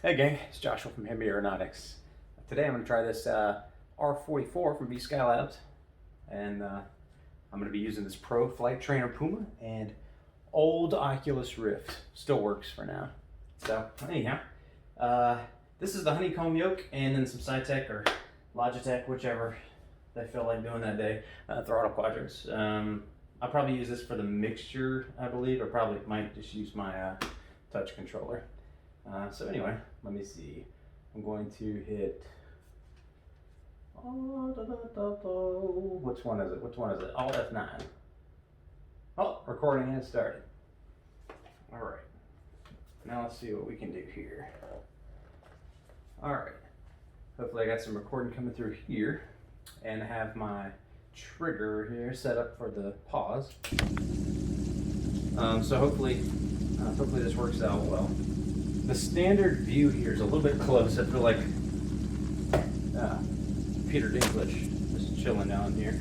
Hey gang, it's Joshua from Hamby Aeronautics. Today I'm going to try this R44 from VSKYLABS, and I'm going to be using this Pro Flight Trainer Puma and old Oculus Rift. Still works for now. So anyhow, this is the honeycomb yoke and then some Cytec or Logitech, whichever they feel like doing that day, throttle quadrants. I'll probably use this for the mixture, I believe, or probably might just use my touch controller. So anyway, let me see. I'm going to hit. Which one is it? Which one is it? Alt F9. Oh, recording has started. All right. Now let's see what we can do here. All right. Hopefully I got some recording coming through here, and I have my trigger here set up for the pause. So hopefully this works out well. The standard view here is a little bit close. I feel like Peter Dinklage just chilling down here.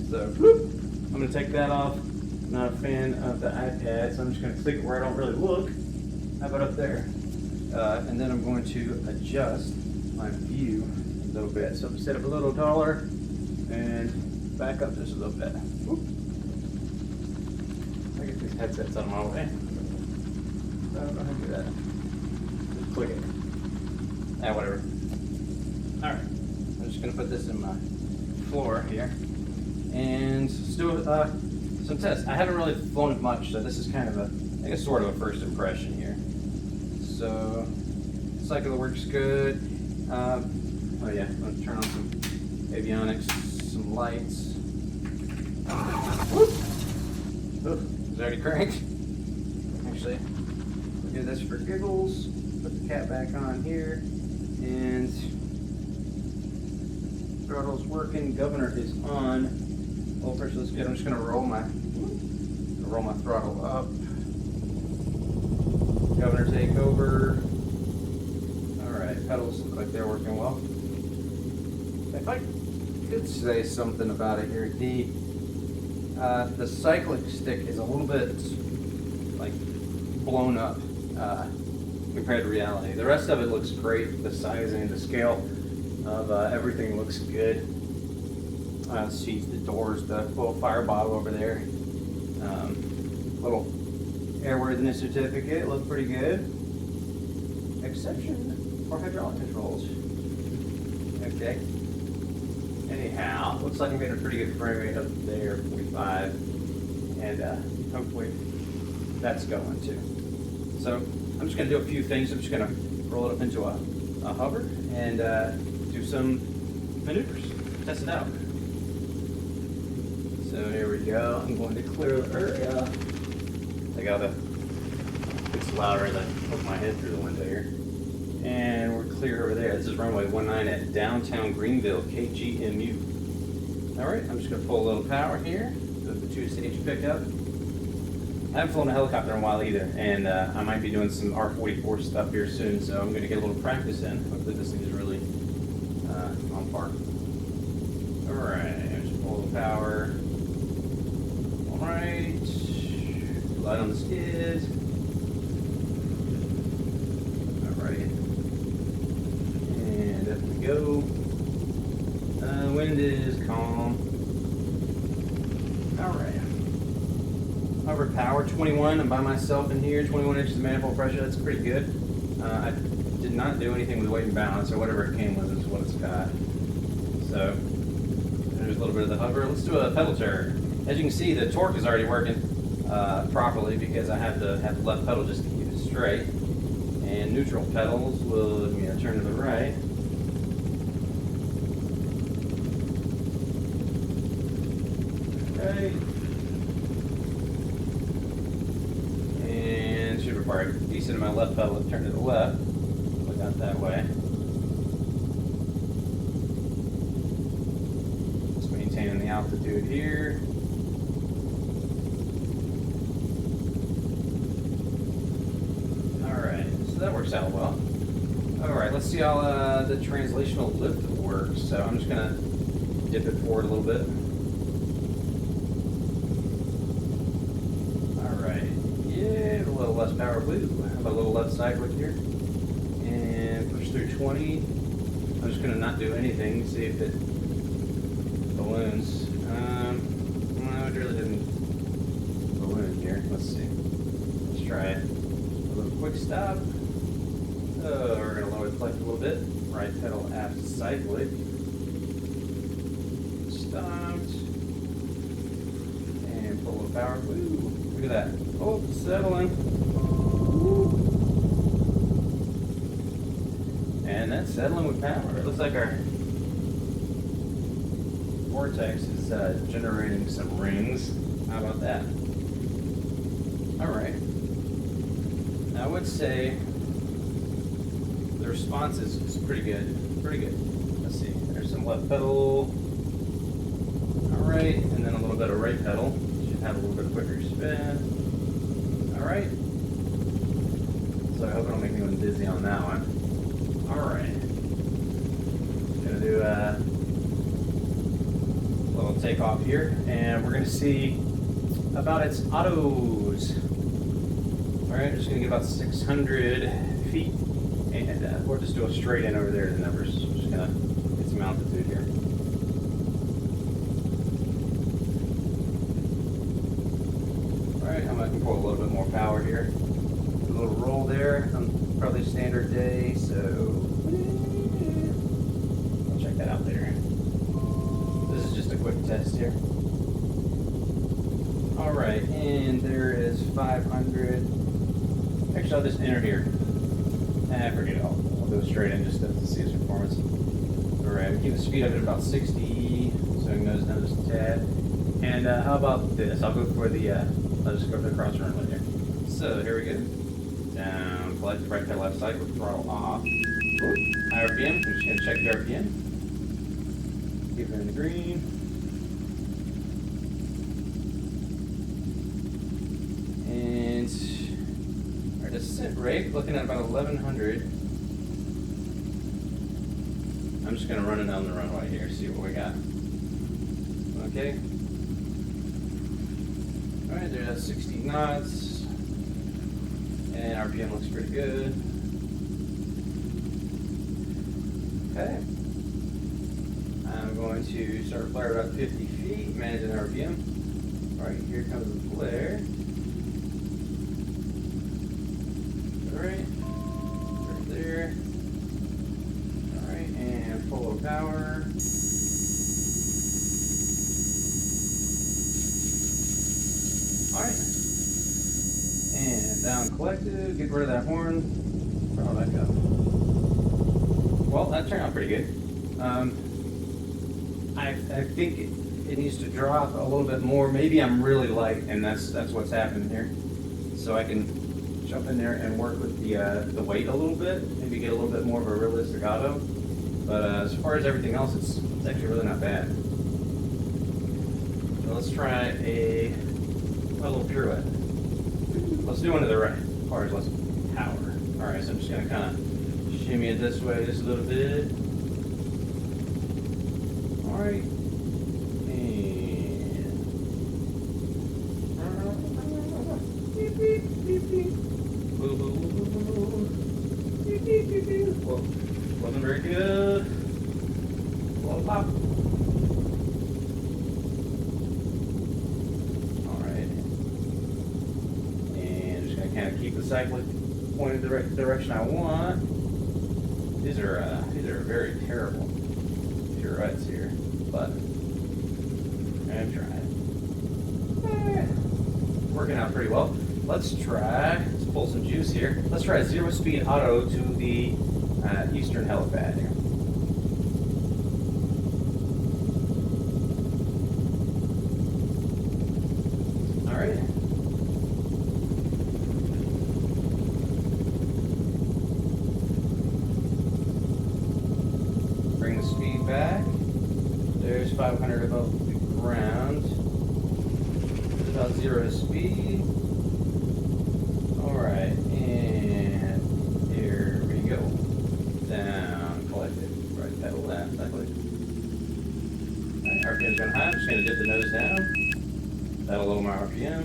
So whoop, I'm going to take that off. Not a fan of the iPad, so I'm just going to stick it where I don't really look. How about up there? And then I'm going to adjust my view a little bit. So I'm set up a little taller and back up just a little bit. Whoop. I get these headsets out of my way. I don't know how to do that. Click it. Whatever. Alright. I'm just going to put this in my floor here. And let's do some tests. I haven't really flown it much, so this is kind of I guess sort of a first impression here. So, cycle works good. Oh yeah, I'm going to turn on some avionics, some lights. Whoop! Oh, it's already cranked. Actually, we'll do this for giggles. Put the cap back on here, and throttle's working. Governor is on. Oil pressure looks good. I'm just gonna roll my throttle up. Governor take over. All right, pedals look like they're working well. If I could say something about it here, the cyclic stick is a little bit like blown up. Compared to reality. The rest of it looks great. The sizing, the scale of everything looks good. Seats, the doors, the little fire bottle over there. Little airworthiness certificate, look pretty good. Exception for hydraulic controls. Okay. Anyhow, looks like I'm getting a pretty good frame rate up there, 45, and hopefully that's going too. So I'm just going to do a few things. I'm just going to roll it up into a hover and do some maneuvers, test it out. So here we go. I'm going to clear the area. It's louder as I poke my head through the window here. And we're clear over there. This is runway 19 at downtown Greenville, KGMU. All right, I'm just going to pull a little power here. Do the two-stage pickup. I haven't flown a helicopter in a while either, and I might be doing some R44 stuff here soon, so I'm going to get a little practice in. Hopefully this thing is really on par. Alright, just pull the power. Alright, light on the skids. Alright, and up we go. Wind is calm. Alright. Hover power 21. I'm by myself in here. 21 inches of manifold pressure. That's pretty good. I did not do anything with weight and balance, or whatever it came with is what it's got. So there's a little bit of the hover. Let's do a pedal turn. As you can see, the torque is already working properly because I have the left pedal just to keep it straight. And neutral pedals will turn to the right. Okay. Require a decent amount of left pedal to turn to the left. Look out that way. Just maintaining the altitude here. Alright, so that works out well. Alright, let's see how the translational lift works. So I'm just going to dip it forward a little bit. Alright, yeah, a little less power blue. How about a little left side with here? and push through 20. I'm just gonna not do anything, see if it balloons. No, it really didn't balloon here. Let's see. Let's try it. A little quick stop. We're gonna lower the clutch a little bit. Right pedal aft cyclic. Stopped. And pull a little power. Woo! Look at that. Oh, settling. Woo. And that's settling with power. It looks like our vortex is generating some rings. How about that? Alright. I would say the response is pretty good. Pretty good. Let's see. There's some left pedal. Alright. And then a little bit of right pedal. Should have a little bit quicker spin. Alright. So I hope I don't make anyone dizzy on that one. Alright. Gonna do a little takeoff here, and we're gonna see about its autos. Alright, just gonna get about 600 feet, and we'll just do a straight in over there to the numbers. Just gonna get some altitude here. Alright, I'm gonna pull a little bit more power here. A little roll there. Probably standard day, so I'll check that out later. This is just a quick test here. Alright, and there is 500. Actually, I'll just enter here. Forget it all. I'll go straight in just to see its performance. Alright, we keep the speed up at about 60, so it goes down just a tad. And how about this? I'll go for the, I'll just go for the cross run right there. So, here we go. Down, clutch, right pedal left cycle, throttle off. RPM, I'm just going to check the RPM. Keep it in the green. And our descent rate, looking at about 1100. I'm just going to run it down the runway here, see what we got. Okay. Alright, there's 60 knots. And RPM looks pretty good. Okay. I'm going to start a flare about 50 feet, managing RPM. Alright, here comes the flare. Alright, right there. Alright, and full of power. Alright. And down collected, get rid of that horn. Throttle back up. Well, that turned out pretty good. I think it needs to drop a little bit more. Maybe I'm really light, and that's what's happening here. So I can jump in there and work with the weight a little bit. Maybe get a little bit more of a realistic auto. But as far as everything else, it's actually really not bad. So let's try a little pirouette. Let's do one to the right, as far as less power. Alright, so I'm just going to kind of shimmy it this way just a little bit. Alright. And... Beep, beep, beep, beep. Boo, boo, boo, boo, boo. Beep, beep, beep, beep. Whoa, wasn't very good. Little pop. Keep the cyclic pointed the direction I want. These are very terrible pirouettes here, but I'm trying. Working out pretty well. Let's pull some juice here. Let's try a 0-speed auto to the eastern helipad here. All right. Bring the speed back. There's 500 above the ground. It's about 0 speed. Alright, and here we go. Down, collected. Right pedal left, cyclic. Alright, RPM's going high. I'm just going to dip the nose down. That'll lower my RPM.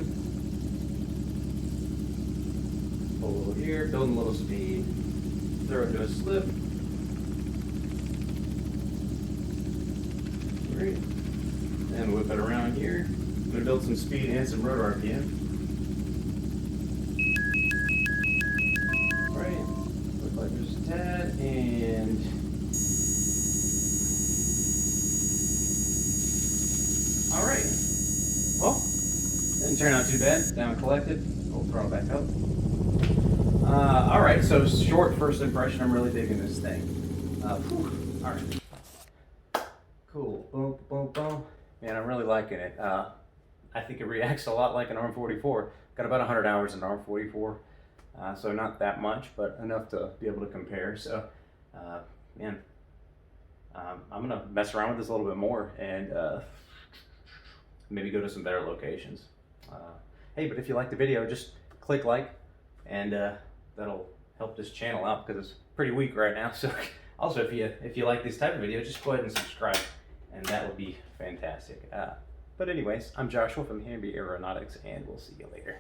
Pull a little here, building a little speed. throw it to a slip. Great. And whip it around here. I'm going to build some speed and some rotor RPM. Right. Look like there's a tad, and all right. Well, didn't turn out too bad. Down collected. We'll throw it back up. All right. So short first impression. I'm really digging this thing. All right. Cool. Boom, boom, boom. Man, I'm really liking it. I think it reacts a lot like an R44. Got about 100 hours in R44, so not that much, but enough to be able to compare. So, man, I'm gonna mess around with this a little bit more and maybe go to some better locations. Hey, but if you like the video, just click like, and that'll help this channel out because it's pretty weak right now. So, also if you like this type of video, just go ahead and subscribe, and that would be fantastic. But anyways, I'm Joshua from Hamby Aeronautics, and we'll see you later.